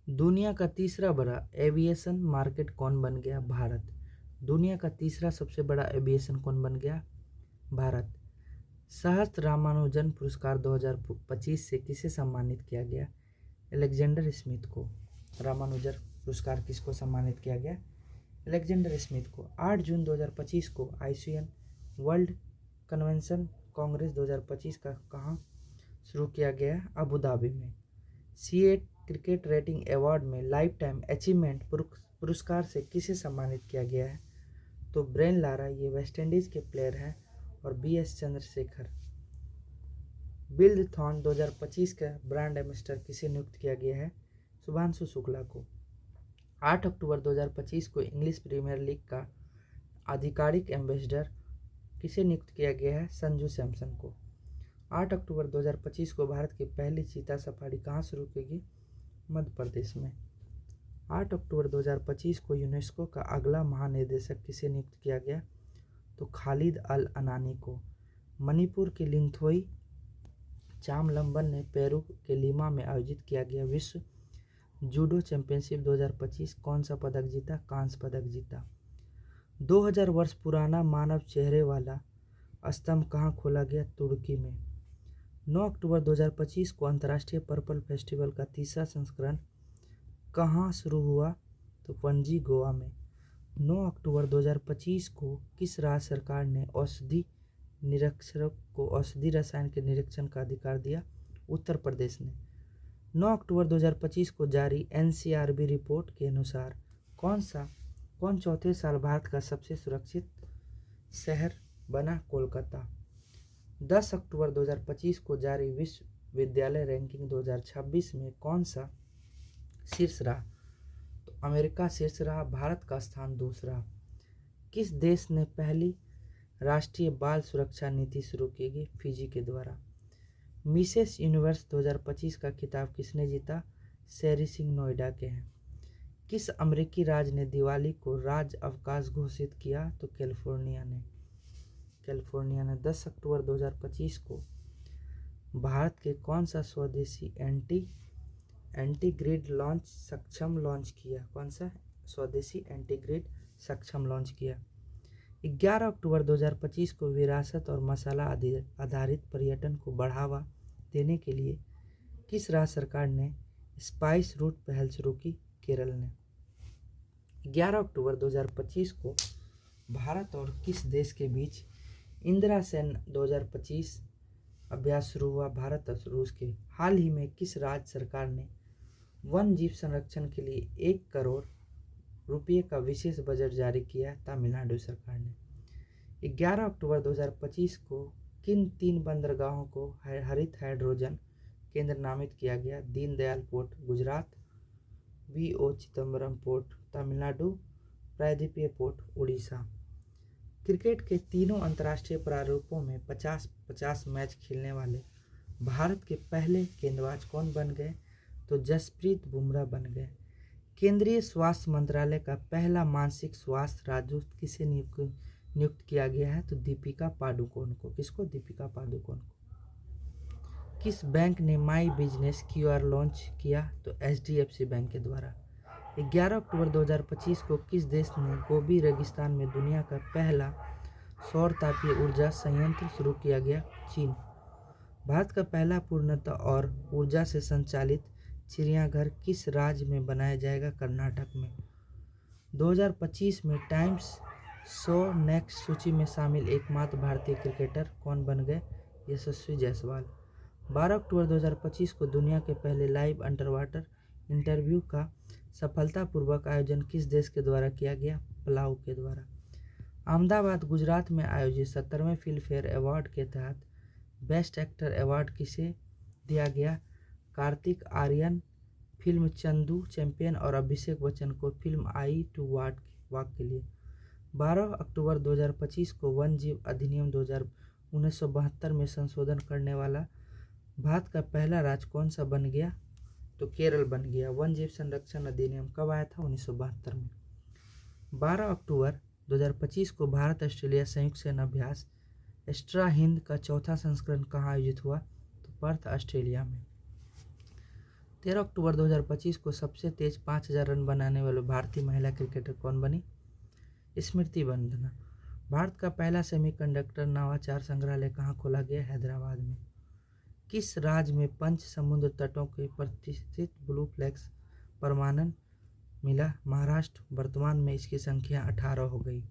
दुनिया का तीसरा बड़ा एविएशन मार्केट कौन बन गया? भारत। दुनिया का तीसरा सबसे बड़ा एविएशन कौन बन गया? भारत। सहस्त्र रामानुजन पुरस्कार 2025 से किसे सम्मानित किया गया? अलेक्जेंडर स्मिथ को। रामानुजन पुरस्कार किसको सम्मानित किया गया? अलेक्जेंडर स्मिथ को। 8 जून 2025 को आईसीएन वर्ल्ड कन्वेंशन कांग्रेस 2025 का कहाँ शुरू किया गया? अबू धाबी में। C8 क्रिकेट रेटिंग अवार्ड में लाइफ टाइम अचीवमेंट पुरस्कार से किसे सम्मानित किया गया है? तो ब्रेन लारा, ये वेस्टइंडीज़ के प्लेयर हैं। और BS चंद्रशेखर। बिल्डथॉन 2025 का ब्रांड एम्बेसडर किसे नियुक्त किया गया है? शुभांशु शुक्ला को। 8 अक्टूबर 2025 को इंग्लिश प्रीमियर लीग का आधिकारिक एम्बेसडर किसे नियुक्त किया गया है? संजू सैमसन को। 8 अक्टूबर 2025 को भारत की पहली चीता सफारी कहाँ शुरू की गई? मध्य प्रदेश में। 8 अक्टूबर 2025 को यूनेस्को का अगला महानिदेशक किसे नियुक्त किया गया? तो खालिद अल अनानी को। मणिपुर के लिंथोई चामलंबन ने पेरू के लीमा में आयोजित किया गया विश्व जूडो चैंपियनशिप 2025 कौन सा पदक जीता? कांस्य पदक जीता। 2000 वर्ष पुराना मानव चेहरे वाला स्तंभ कहाँ खोला गया? तुर्की में। 9 अक्टूबर 2025 को अंतर्राष्ट्रीय पर्पल फेस्टिवल का तीसरा संस्करण कहाँ शुरू हुआ? तो पणजी, गोवा में। 9 अक्टूबर 2025 को किस राज्य सरकार ने औषधि निरीक्षक को औषधि रसायन के निरीक्षण का अधिकार दिया? उत्तर प्रदेश ने। 9 अक्टूबर 2025 को जारी NCRB रिपोर्ट के अनुसार कौन चौथे साल भारत का सबसे सुरक्षित शहर बना? कोलकाता। 10 अक्टूबर 2025 को जारी विश्वविद्यालय रैंकिंग 2026 में कौन सा शीर्ष रहा? तो अमेरिका शीर्ष रहा, भारत का स्थान दूसरा। किस देश ने पहली राष्ट्रीय बाल सुरक्षा नीति शुरू की गई? फिजी के द्वारा। मिसेस यूनिवर्स 2025 का खिताब किसने जीता? शेरी सिंह नोएडा के हैं। किस अमेरिकी राज्य ने दिवाली को राज्य अवकाश घोषित किया? तो कैलिफोर्निया ने। 10 अक्टूबर 2025 को भारत के कौन सा स्वदेशी एंटी ग्रिड सक्षम लॉन्च किया? कौन सा स्वदेशी एंटी ग्रिड सक्षम लॉन्च किया? 11 अक्टूबर 2025 को विरासत और मसाला आधारित पर्यटन को बढ़ावा देने के लिए किस राज्य सरकार ने स्पाइस रूट पहल शुरू की? केरल ने। 11 अक्टूबर 2025 को भारत और किस देश के बीच इंदिरा सेन 2025 अभ्यास शुरू हुआ? भारत और रूस के। हाल ही में किस राज्य सरकार ने वन जीव संरक्षण के लिए 1 करोड़ रुपये का विशेष बजट जारी किया? तमिलनाडु सरकार ने। 11 अक्टूबर 2025 को किन 3 बंदरगाहों को हरित हाइड्रोजन केंद्र नामित किया गया? Deendayal port Gujarat, VO Chidambaram port Tamil Nadu, प्रायद्वीपीय पोर्ट उड़ीसा। क्रिकेट के तीनों अंतर्राष्ट्रीय प्रारूपों में 50-50 मैच खेलने वाले भारत के पहले गेंदबाज कौन बन गए? तो जसप्रीत बुमराह बन गए। केंद्रीय स्वास्थ्य मंत्रालय का पहला मानसिक स्वास्थ्य राजदूत किसे नियुक्त किया गया है? तो दीपिका पादुकोण को। किसको? दीपिका पादुकोण को। किस बैंक ने माई बिजनेस QR लॉन्च किया? तो HDFC बैंक के द्वारा। 11 अक्टूबर 2025 को किस देश ने गोबी रेगिस्तान में दुनिया का पहला सौर तापीय ऊर्जा संयंत्र शुरू किया गया? चीन। भारत का पहला पूर्णतः और ऊर्जा से संचालित चिड़ियाघर किस राज्य में बनाया जाएगा? कर्नाटक में। 2025 में टाइम्स 100 नेक्स्ट सूची में शामिल एकमात्र भारतीय क्रिकेटर कौन बन गए? यशस्वी जायसवाल। 12 अक्टूबर 2025 को दुनिया के पहले लाइव अंडर वाटर इंटरव्यू का सफलतापूर्वक आयोजन किस देश के द्वारा किया गया? पलाऊ के द्वारा। अहमदाबाद, गुजरात में आयोजित 17वें फिल्म फेयर अवार्ड के तहत बेस्ट एक्टर अवार्ड किसे दिया गया? कार्तिक आर्यन फिल्म चंदू चैंपियन और अभिषेक बच्चन को फिल्म आई टू वॉक के लिए। 12 अक्टूबर 2025 को वन जीव अधिनियम 1972 में संशोधन करने वाला भारत का पहला राज्य कौन सा बन गया? तो केरल बन गया। वन जीव संरक्षण अधिनियम कब आया था? 1972 में। 12 अक्टूबर 2025 को भारत ऑस्ट्रेलिया संयुक्त सेना अभ्यास एस्ट्रा हिंद का चौथा संस्करण कहाँ आयोजित हुआ? तो पर्थ, ऑस्ट्रेलिया में। 13 अक्टूबर 2025 को सबसे तेज 5,000 रन बनाने वाले भारतीय महिला क्रिकेटर कौन बनी? स्मृति मंदाना। भारत का पहला सेमीकंडक्टर नवाचार संग्रहालय कहाँ खोला गया? हैदराबाद में। किस राज्य में पंच समुद्र तटों के प्रतिष्ठित ब्लू फ्लैग्स प्रमाणन मिला? महाराष्ट्र। वर्तमान में इसकी संख्या 18 हो गई।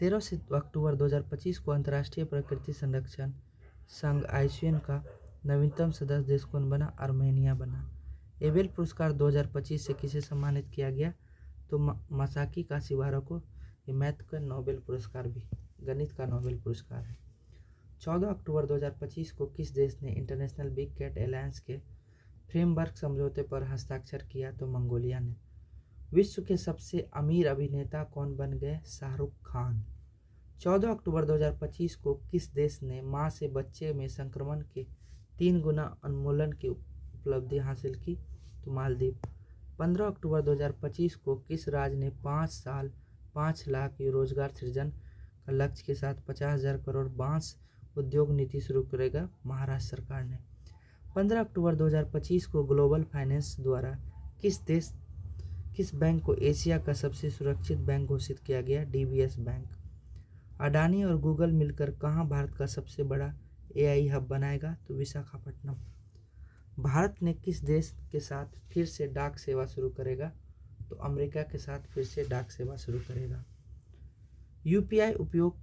13 अक्टूबर 2025 को अंतर्राष्ट्रीय प्रकृति संरक्षण संघ आईयूसीएन का नवीनतम सदस्य देश कौन बना? आर्मेनिया बना। एबेल पुरस्कार 2025 से किसे सम्मानित किया गया? तो मासाकी काशिवारा को। ये मैथ का नोबेल पुरस्कार भी गणित का नोबेल पुरस्कार है। 14 अक्टूबर 2025 को किस देश ने इंटरनेशनल बिग कैट अलायंस के फ्रेमवर्क समझौते पर हस्ताक्षर किया? तो मंगोलिया ने। विश्व के सबसे अमीर अभिनेता कौन बन गए? शाहरुख खान। 14 अक्टूबर 2025 को किस देश ने मां से बच्चे में संक्रमण के 3 गुना उन्मूलन की उपलब्धि हासिल की? तो मालदीव। 15 अक्टूबर 2025 को किस राज्य ने 5 साल 5 लाख रोजगार सृजन का लक्ष्य के साथ 50,000 करोड़ बांस उद्योग नीति शुरू करेगा? महाराष्ट्र सरकार ने। 15 अक्टूबर 2025 को ग्लोबल फाइनेंस द्वारा किस बैंक को एशिया का सबसे सुरक्षित बैंक घोषित किया गया? DBS bank. अडानी और गूगल मिलकर कहाँ भारत का सबसे बड़ा एआई हब बनाएगा? तो विशाखापट्टनम। भारत ने किस देश के साथ फिर से डाक सेवा शुरू करेगा? तो अमेरिका के साथ फिर से डाक सेवा शुरू करेगा। यूपीआई उपयोग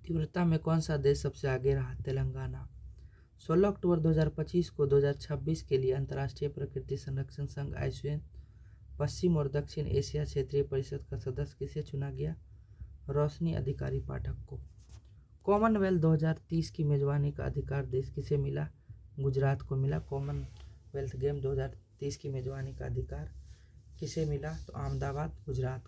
तीव्रता में कौन सा देश सबसे आगे रहा? तेलंगाना। 16 अक्टूबर 2025 को 2026 के लिए अंतर्राष्ट्रीय प्रकृति संरक्षण संघ आईयूसीएन पश्चिम और दक्षिण एशिया क्षेत्रीय परिषद का सदस्य किसे चुना गया? रोशनी अधिकारी पाठक को। कॉमनवेल्थ 2030 की मेजबानी का अधिकार देश किसे मिला? गुजरात को मिला। कॉमनवेल्थ गेम 2030 की मेजबानी का अधिकार किसे मिला? तो अहमदाबाद, गुजरात।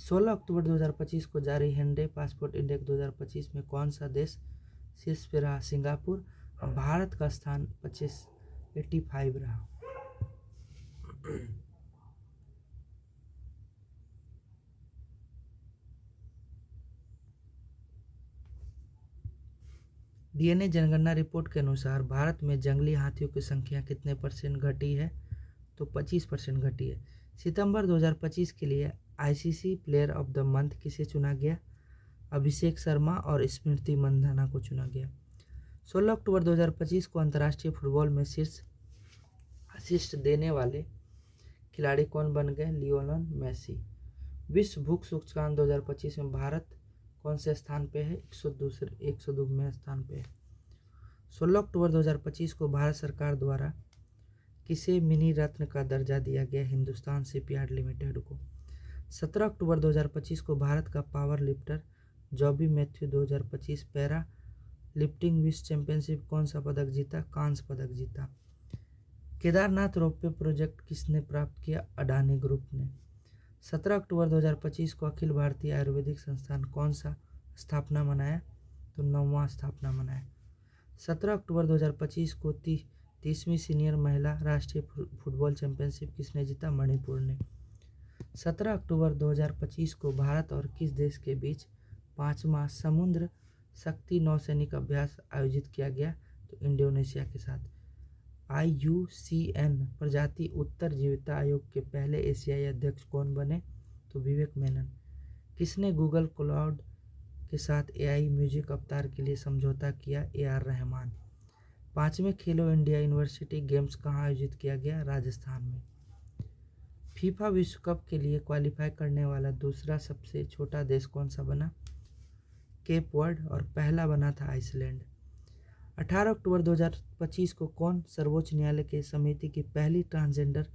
16 अक्टूबर 2025 को जारी हिंडे पासपोर्ट इंडेक्स 2025 में कौन सा देश शीर्ष पे रहा? सिंगापुर। भारत का स्थान 85 रहा। डीएनए जनगणना रिपोर्ट के अनुसार भारत में जंगली हाथियों की संख्या कितने % घटी है? तो 25% घटी है। सितंबर 2025 के लिए ICC player of the month किसे चुना गया? अभिषेक शर्मा और स्मृति मंदाना को चुना गया। 16 अक्टूबर 2025 को अंतर्राष्ट्रीय फुटबॉल में शीर्ष असिस्ट देने वाले खिलाड़ी कौन बन गए? Lionel Messi. विश्व भूख सूचकांक 2025 में भारत कौन से स्थान पे है? 102वें स्थान पे है। 16 अक्टूबर 2025 को भारत सरकार द्वारा किसे मिनी रत्न का दर्जा दिया गया? हिंदुस्तान शिपयार्ड लिमिटेड को। 17 अक्टूबर 2025 को भारत का power lifter जॉबी Matthew 2025 para lifting विश्व चैंपियनशिप कौन सा पदक जीता? कांस्य पदक जीता। केदारनाथ रोपवे प्रोजेक्ट किसने प्राप्त किया? अडानी ग्रुप ने। 17 अक्टूबर 2025 को अखिल भारतीय आयुर्वेदिक संस्थान कौन सा स्थापना मनाया? तो 9वां स्थापना मनाया। 17 अक्टूबर 2025 को 30वीं सीनियर महिला राष्ट्रीय फुटबॉल चैंपियनशिप किसने जीता? मणिपुर ने। 17 अक्टूबर 2025 को भारत और किस देश के बीच 5वां समुद्र शक्ति नौसैनिक अभ्यास आयोजित किया गया? तो इंडोनेशिया के साथ। आईयूसीएन प्रजाति उत्तर जीविता आयोग के पहले एशियाई अध्यक्ष कौन बने? तो विवेक मेनन। किसने गूगल क्लाउड के साथ एआई म्यूजिक अवतार के लिए समझौता किया? AR रहमान। 5वें खेलो इंडिया यूनिवर्सिटी गेम्स कहाँ आयोजित किया गया? राजस्थान में। फीफा विश्व कप के लिए क्वालिफाई करने वाला दूसरा सबसे छोटा देश कौन सा बना? Cap word. और पहला बना था आइसलैंड। 18 अक्टूबर 2025 को कौन सर्वोच्च न्यायालय के समिति की पहली ट्रांसजेंडर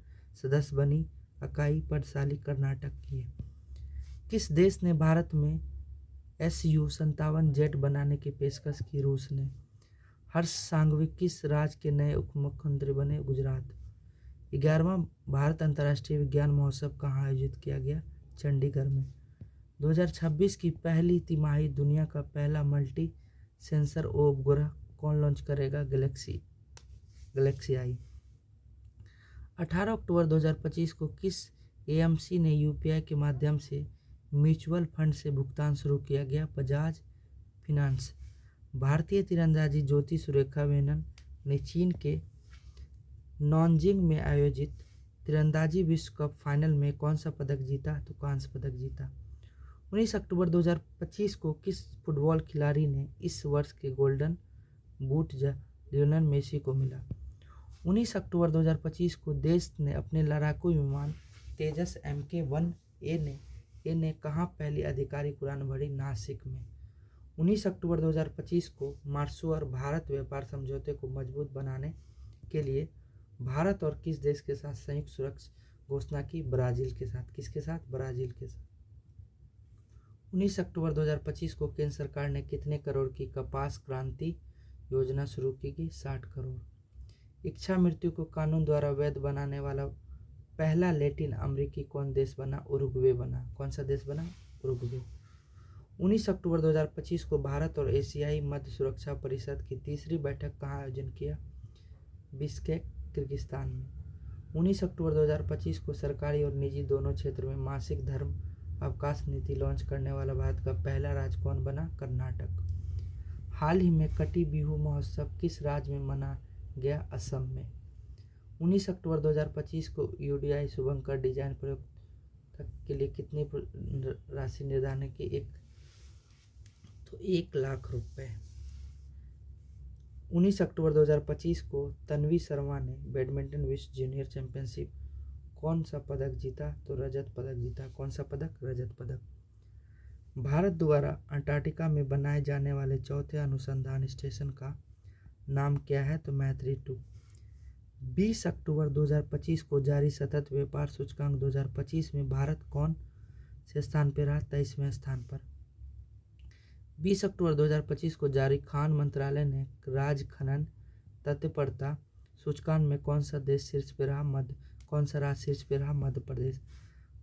सदस्य बनी? अकाई पडसाली कर्नाटक की है। किस देश ने भारत में Su-57 जेट बनाने की पेशकश की? रूस ने। हर्ष सांघवी किस राज्य के नए उप मुख्यमंत्री बने? गुजरात। 11वां भारत अंतर्राष्ट्रीय विज्ञान महोत्सव कहाँ आयोजित किया गया? चंडीगढ़ में। 2026 की पहली तिमाही दुनिया का पहला मल्टी सेंसर उपग्रह कौन लॉन्च करेगा? गैलेक्सी आई। 18 अक्टूबर 2025 को किस एएमसी ने यूपीआई के माध्यम से म्यूचुअल फंड से भुगतान शुरू किया गया? बजाज फिनांस। भारतीय तीरंदाजी ज्योति सुरेखा मेनन ने चीन के नॉनजिंग में आयोजित तीरंदाजी विश्व कप फाइनल में कौन सा पदक जीता? तो कांस्य पदक जीता। 19 अक्टूबर 2025 को किस फुटबॉल खिलाड़ी ने इस वर्ष के गोल्डन बूट लियोनेल मेसी को मिला? 19 अक्टूबर 2025 को देश ने अपने लड़ाकू विमान तेजस MK-1A ने कहाँ पहली आधिकारिक उड़ान भरी? नासिक में। 19 अक्टूबर 2025 को मार्शल भारत व्यापार समझौते को मजबूत बनाने के लिए भारत और किस देश के साथ संयुक्त सुरक्षा घोषणा की? ब्राजील के साथ। किसके साथ? ब्राजील के साथ। 19 अक्टूबर 2025 को केंद्र सरकार ने कितने करोड़ की कपास क्रांति योजना शुरू की गई? 60 करोड़। इच्छा मृत्यु को कानून द्वारा वैध बनाने वाला पहला लैटिन अमेरिकी कौन देश बना? उरुग्वे बना। कौन सा देश बना? उरुग्वे। 19 अक्टूबर 2025 को भारत और एशियाई मध्य सुरक्षा परिषद की तीसरी बैठक कहाँ आयोजन किया? बिश्केक, किर्गिस्तान में। 19 अक्टूबर 2025 को सरकारी और निजी दोनों क्षेत्रों में मासिक धर्म अवकाश नीति लॉन्च करने वाला भारत का पहला राज्य कौन बना? कर्नाटक। हाल ही में कटी बिहू महोत्सव किस राज्य में मना गया? असम में। 19 अक्टूबर 2025 को यूडीआई शुभंकर डिजाइन प्रयोग के लिए कितनी राशि निर्धारण की? 1 लाख रुपए। 19 अक्टूबर 2025 को तन्वी शर्मा ने बैडमिंटन विश्व जूनियर चैंपियनशिप कौन सा पदक जीता? तो रजत पदक जीता। कौन सा पदक? रजत पदक। भारत द्वारा अंटार्कटिका में बनाए जाने वाले चौथे अनुसंधान स्टेशन का नाम क्या है? तो मैत्री 2। 20 अक्टूबर 2025 को जारी सतत व्यापार सूचकांक 2025 में भारत कौन से स्थान पर रहा? 23वें स्थान पर। 20 अक्टूबर 2025 को जारी खान मंत्रालय ने राज खनन तत्परता सूचकांक में कौन सा देश शीर्ष पे रहा? कौन सा राज्य शीर्ष पे रहा? मध्य प्रदेश।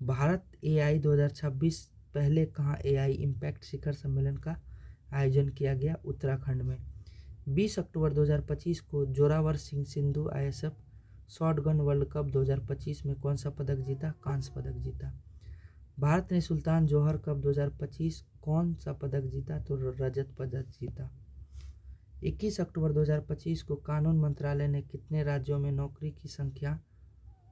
भारत AI 2026 पहले कहाँ AI इम्पैक्ट शिखर सम्मेलन का आयोजन किया गया? उत्तराखंड में। 20 अक्टूबर 2025 को Zorawar Singh Sindhu ISF shotgun world cup 2025 में कौन सा पदक जीता? कांस्य पदक जीता। भारत ने सुल्तान जौहर कप 2025 कौन सा पदक जीता? तो रजत पदक जीता। 21 अक्टूबर 2025 को कानून मंत्रालय ने कितने राज्यों में नौकरी की संख्या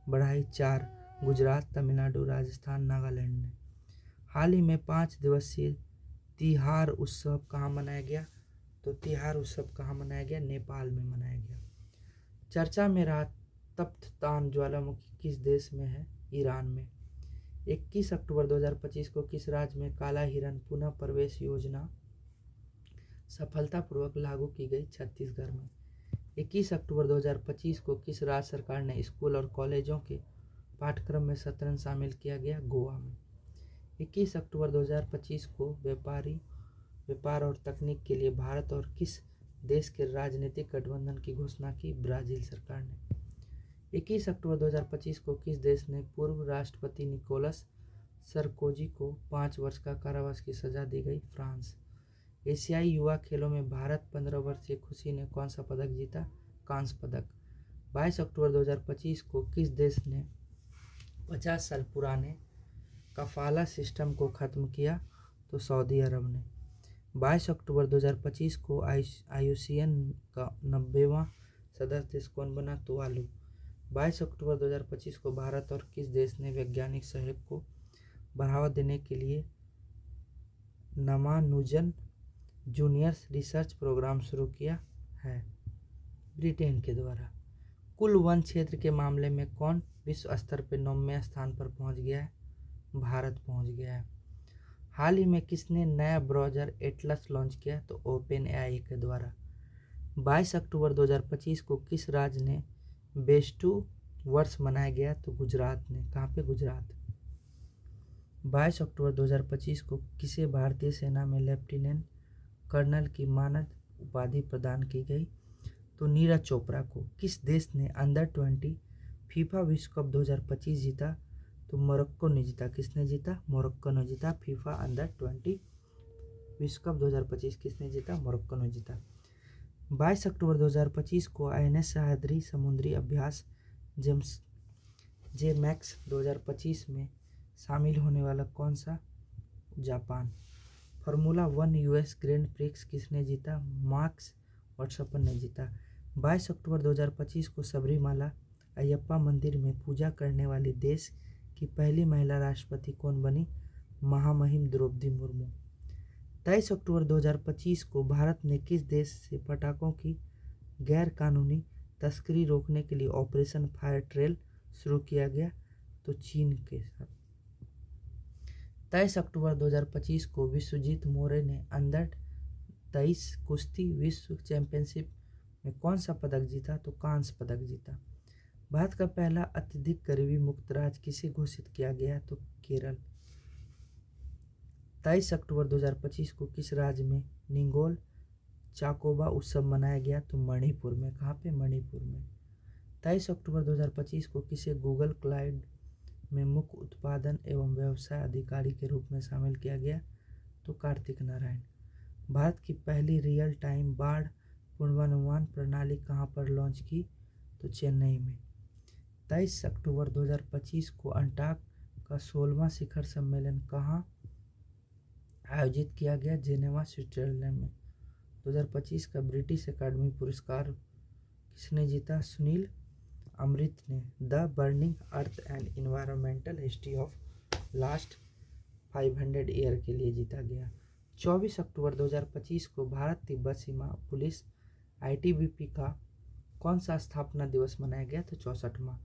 बढ़ाई? 4। गुजरात, तमिलनाडु, राजस्थान, नागालैंड ने। हाल ही में 5 दिवसीय तिहार उत्सव कहाँ मनाया गया? तो तिहार उत्सव कहाँ मनाया गया? नेपाल में मनाया गया। चर्चा में रहा तप्ततान ज्वालामुखी किस देश में है? ईरान में। 21 अक्टूबर 2025 को किस राज्य में काला हिरन पुनः प्रवेश योजना सफलतापूर्वक लागू की गई? छत्तीसगढ़ में। 21 अक्टूबर 2025 को किस राज्य सरकार ने स्कूल और कॉलेजों के पाठ्यक्रम में शतरंज शामिल किया गया? गोवा में। 21 अक्टूबर 2025 को व्यापार और तकनीक के लिए भारत और किस देश के राजनीतिक गठबंधन की घोषणा की? ब्राजील सरकार ने। 21 अक्टूबर 2025 को किस देश ने पूर्व राष्ट्रपति निकोलस सरकोजी को 5 वर्ष का कारावास की सजा दी गई? फ्रांस। एशियाई युवा खेलों में भारत 15 वर्षीय खुशी ने कौन सा पदक जीता? कांस्य पदक। 22 अक्टूबर 2025 को किस देश ने 50 साल पुराने कफाला सिस्टम को ख़त्म किया? तो सऊदी अरब ने। 22 अक्टूबर 2025 को IUCN का 90वां सदस्य देश कौन बना? तुवालू। 22 अक्टूबर 2025 को भारत और किस देश ने वैज्ञानिक सहयोग को बढ़ावा देने के लिए रामानुजन जूनियर रिसर्च प्रोग्राम शुरू किया है? ब्रिटेन के द्वारा। कुल वन क्षेत्र के मामले में कौन विश्व स्तर पर 9वें स्थान पर पहुंच गया है? भारत पहुंच गया है। हाल ही में किसने नया ब्राउज़र एटलस लॉन्च किया? तो OpenAI के द्वारा। 22 अक्टूबर 2025 को किस राज्य ने बेस्टू वर्ष मनाया गया? तो गुजरात ने। कहाँ पे? गुजरात। 22 अक्टूबर 2025 को किसे भारतीय सेना में लेफ्टिनेंट कर्नल की मानद उपाधि प्रदान की गई? तो नीरज चोपड़ा को। किस देश ने अंडर-20 फीफा विश्व कप 2025 जीता? तो मोरक्को ने जीता। किसने जीता? मोरक्को ने जीता। फीफा अंडर-20 विश्व कप 2025 किसने जीता? मोरक्को ने जीता। 22 अक्टूबर 2025 को INS सह्याद्री समुद्री अभ्यास JMAX 2025 में शामिल होने वाला कौन सा? Japan. Formula 1 US grand prix किसने जीता? मैक्स वर्स्टेपन ने जीता। 22 अक्टूबर 2025 को सबरीमाला अयप्पा मंदिर में पूजा करने वाली देश की पहली महिला राष्ट्रपति कौन बनी? महामहिम द्रौपदी मुर्मू। 23 अक्टूबर 2025 को भारत ने किस देश से पटाखों की गैर कानूनी तस्करी रोकने के लिए ऑपरेशन फायर ट्रेल शुरू किया गया? तो चीन के साथ। 23 अक्टूबर 2025 को विश्वजीत मोरे ने अंडर 23 कुश्ती विश्व चैंपियनशिप में कौन सा पदक जीता? तो कांस्य पदक जीता। भारत का पहला अत्यधिक गरीबी मुक्त राज्य किसे घोषित किया गया? तो केरल। 23 अक्टूबर 2025 को किस राज्य में निंगोल चाकोबा उत्सव मनाया गया? तो मणिपुर में। कहाँ पे? मणिपुर में। 23 अक्टूबर 2025 को किसे गूगल क्लाउड में मुख्य उत्पादन एवं व्यवसाय अधिकारी के रूप में शामिल किया गया? तो कार्तिक नारायण। भारत की पहली रियल टाइम बाढ़ पूर्वानुमान प्रणाली कहाँ पर लॉन्च की? तो चेन्नई में। 23 अक्टूबर 2025 को अंटाक का 16वां शिखर सम्मेलन कहाँ आयोजित किया गया? जेनेवा स्विट्जरलैंड में। 2025 का ब्रिटिश अकादमी पुरस्कार किसने जीता? सुनील अमृत ने the burning earth and environmental history of last 500 year के लिए जीता गया। 24 अक्टूबर 2025 को भारत तिब्बत सीमा पुलिस ITBP का कौन सा स्थापना दिवस मनाया गया? तो 64वां।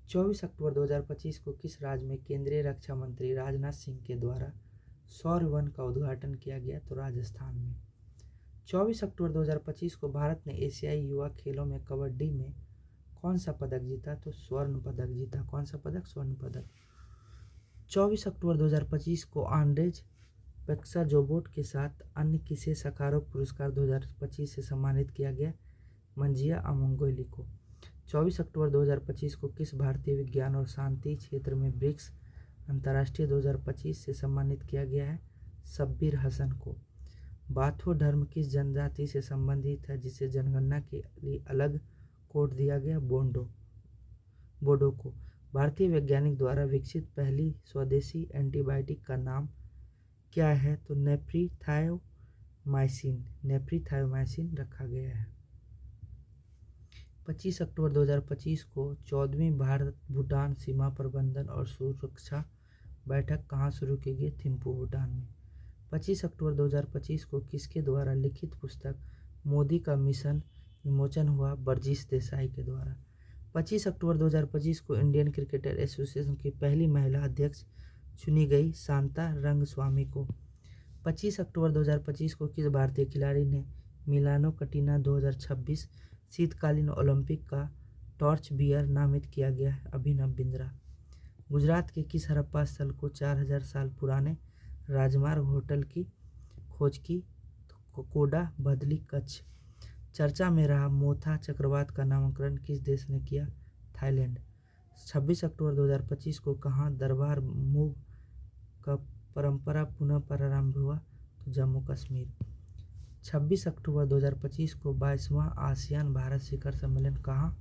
24 अक्टूबर 2025 को किस राज्य में केंद्रीय रक्षा मंत्री राजनाथ सिंह के द्वारा सौर वन का उद्घाटन किया गया? तो राजस्थान में। 24 अक्टूबर 2025 को भारत ने एशियाई युवा खेलों में कबड्डी में कौन सा पदक जीता? तो स्वर्ण पदक जीता। कौन सा पदक? स्वर्ण पदक। 24 अक्टूबर 2025 को आंड्रेज पेक्सा जोबोट के साथ अन्य किसे सकारोक पुरस्कार 2025 से सम्मानित किया गया? मंजिया अमोंगोली को। 24 अक्टूबर 2025 को किस भारतीय विज्ञान और शांति क्षेत्र में ब्रिक्स अंतर्राष्ट्रीय 2025 से सम्मानित किया गया है? शब्बीर हसन को। बाथो धर्म किस जनजाति से संबंधित है जिसे जनगणना के लिए अलग कोड दिया गया? बोडो को। भारतीय वैज्ञानिक द्वारा विकसित पहली स्वदेशी एंटीबायोटिक का नाम क्या है? तो नेफ्रीथायोमाइसिन रखा गया है। 25 अक्टूबर 2025 को 14वीं भारत भूटान सीमा प्रबंधन और सुरक्षा बैठक कहाँ शुरू की गई? थिम्पू, भूटान में। 25 अक्टूबर 2025 को किसके द्वारा लिखित पुस्तक मोदी का मिशन विमोचन हुआ? बर्जिश देसाई के द्वारा। 25 अक्टूबर 2025 को इंडियन क्रिकेटर एसोसिएशन की पहली महिला अध्यक्ष चुनी गई शांता रंगस्वामी को। 25 अक्टूबर 2025 को किस भारतीय खिलाड़ी ने मिलानो कटिना 2026 शीतकालीन ओलंपिक का टॉर्च बियर नामित किया गया है? अभिनव बिंद्रा। गुजरात के किस हड़प्पा स्थल को 4000 साल पुराने राजमार्ग होटल की खोज की? तो कोडा बदली, कच्छ। चर्चा में रहा मोथा चक्रवात का नामकरण किस देश ने किया? थाईलैंड। 26 अक्टूबर 2025 को कहाँ दरबार मूव का परंपरा पुनः प्रारंभ हुआ? तो जम्मू कश्मीर। 26 अक्टूबर 2025 को 22वां आसियान भारत शिखर सम्मेलन कहाँ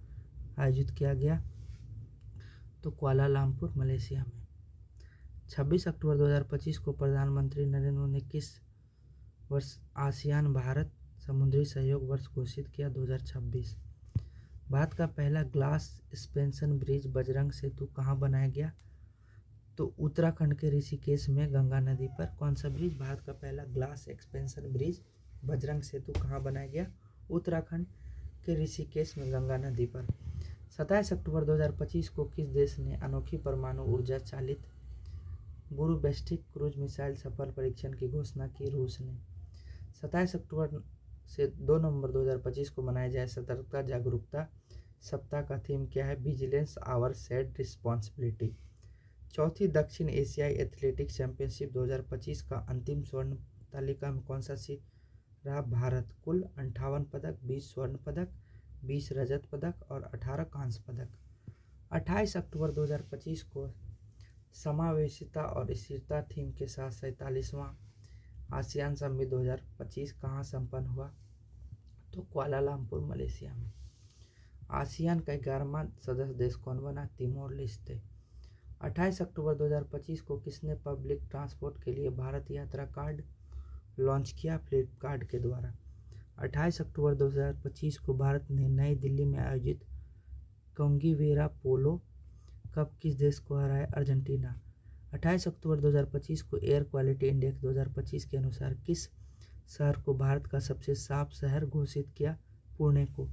आयोजित किया गया? तो कुआलालंपुर, मलेशिया में। 26 अक्टूबर 2025 को प्रधानमंत्री नरेंद्र मोदी ने किस वर्ष आसियान भारत समुद्री सहयोग वर्ष घोषित किया? 2026। भारत का पहला ग्लास सस्पेंशन ब्रिज बजरंग सेतु कहाँ बनाया गया? तो उत्तराखंड के ऋषिकेश में गंगा नदी पर। कौन सा ब्रिज? भारत का पहला ग्लास एक्सपेंशन ब्रिज बजरंग सेतु कहाँ बनाया गया? उत्तराखंड के ऋषिकेश में गंगा नदी पर। 27 अक्टूबर 2025 को किस देश ने अनोखी परमाणु ऊर्जा चालित गुरु बैलिस्टिक क्रूज मिसाइल सफल परीक्षण की घोषणा की? रूस ने। 27 अक्टूबर से 2 नवंबर 2025 को मनाया जाए सतर्कता जागरूकता सप्ताह का थीम क्या है? Vigilance our shared responsibility. चौथी दक्षिण एशियाई एथलेटिक्स चैंपियनशिप 2025 का अंतिम स्वर्ण तालिका में कौन सा सीट रहा? भारत। कुल 58 पदक, 20 स्वर्ण पदक, 20 रजत पदक और 18 कांस्य पदक। 28 अक्टूबर 2025 को समावेशिता और स्थिरता थीम के साथ 47वां आसियान समिट 2025 कहाँ संपन्न हुआ? तो कुआलालंपुर, मलेशिया में। आसियान का 11वां सदस्य देश कौन बना? Timor Leste. 28 अक्टूबर 2025 को किसने पब्लिक ट्रांसपोर्ट के लिए भारत यात्रा कार्ड लॉन्च किया? फ्लिपकार्ट के द्वारा। 28 अक्टूबर 2025 को भारत ने नई दिल्ली में आयोजित कांगीवेरा पोलो कप किस देश को हराया? अर्जेंटीना। 28 अक्टूबर 2025 को एयर क्वालिटी इंडेक्स 2025 के अनुसार किस शहर को भारत का सबसे साफ शहर घोषित किया? पुणे को।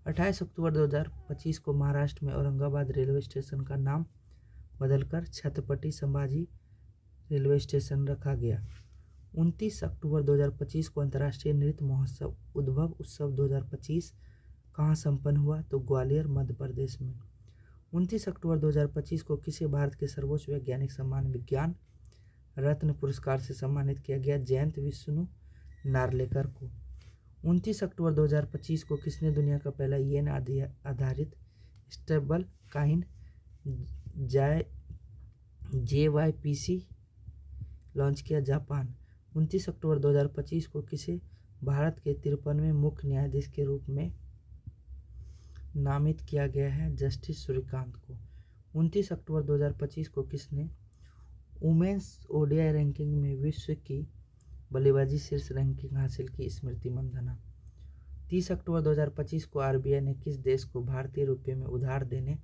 28 अक्टूबर 2025 को महाराष्ट्र में औरंगाबाद रेलवे स्टेशन का नाम बदलकर छत्रपति संभाजी रेलवे स्टेशन रखा गया। 29 अक्टूबर 2025 को अंतर्राष्ट्रीय नृत्य महोत्सव उद्भव उत्सव 2025 कहाँ संपन्न हुआ? तो ग्वालियर मध्य प्रदेश में। 29 अक्टूबर 2025 को किसे भारत के सर्वोच्च वैज्ञानिक सम्मान विज्ञान रत्न पुरस्कार से सम्मानित किया गया? जयंत विष्णु नार्लेकर को। 29 अक्टूबर 2025 को किसने दुनिया का पहला येन आधारित स्टेबल काइन JYPC लॉन्च किया? जापान। 29 अक्टूबर 2025 को किसे भारत के 53वें मुख्य न्यायाधीश के रूप में नामित किया गया है? जस्टिस सूर्यकांत को। 29 अक्टूबर 2025 को किसने वुमेन्स ODI रैंकिंग में विश्व की बल्लेबाजी शीर्ष रैंकिंग हासिल की? स्मृति मंधाना। 30 अक्टूबर 2025 को RBI ने किस देश को भारतीय रुपये में उधार देने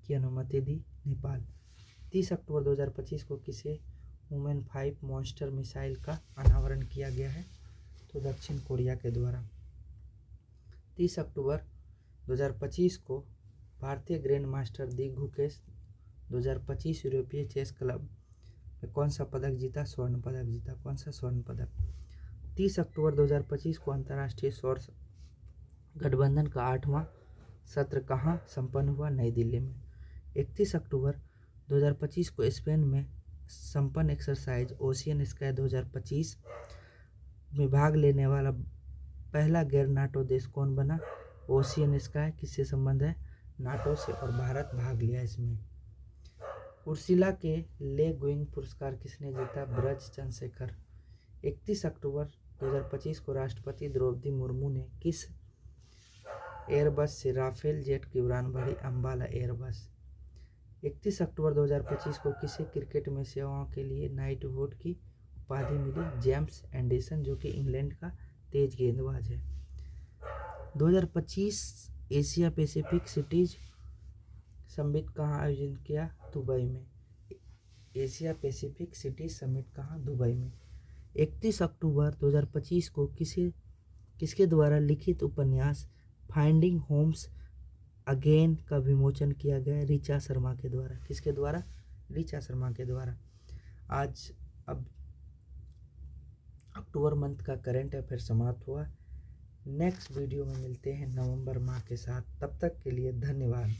की अनुमति दी? नेपाल। 30 अक्टूबर 2025 को किसे वुमेन 5 मॉन्स्टर मिसाइल का अनावरण किया गया है? तो दक्षिण कोरिया के द्वारा। 30 अक्टूबर 2025 को भारतीय ग्रैंड मास्टर दी गुकेश 2025 यूरोपीय चेस क्लब में कौन सा पदक जीता? स्वर्ण पदक जीता। कौन सा? स्वर्ण पदक। 30 अक्टूबर 2025 को अंतर्राष्ट्रीय सौर गठबंधन का 8वां सत्र कहाँ संपन्न हुआ? नई दिल्ली में। 31 अक्टूबर 2025 को स्पेन में संपन्न एक्सरसाइज ओशियन स्काई 2025 में भाग लेने वाला पहला गैर नाटो देश कौन बना? ओशियन स्काई किससे संबंध है? नाटो से, और भारत भाग लिया इसमें। उर्सिला के ले गुइंग पुरस्कार किसने जीता? ब्रज चंद्रशेखर। 31 अक्टूबर 2025 को राष्ट्रपति द्रौपदी मुर्मू ने किस एयरबस से राफेल जेट की उड़ान भरी? अंबाला एयरबस। 31 अक्टूबर 2025 को किसे क्रिकेट में सेवाओं के लिए नाइटहुड की उपाधि मिली? जेम्स एंडरसन, जो कि इंग्लैंड का तेज गेंदबाज है। 2025 एशिया पैसिफिक सिटीज समिट कहाँ आयोजित किया? दुबई में। एशिया पैसिफिक सिटी समिट कहाँ? दुबई में। 31 अक्टूबर 2025 को किसके द्वारा लिखित उपन्यास फाइंडिंग होम्स अगेन का विमोचन किया गया? ऋचा शर्मा के द्वारा। किसके द्वारा? ऋचा शर्मा के द्वारा। आज अब अक्टूबर मंथ का करंट अफेयर समाप्त हुआ। नेक्स्ट वीडियो में मिलते हैं नवंबर माह के साथ। तब तक के लिए धन्यवाद।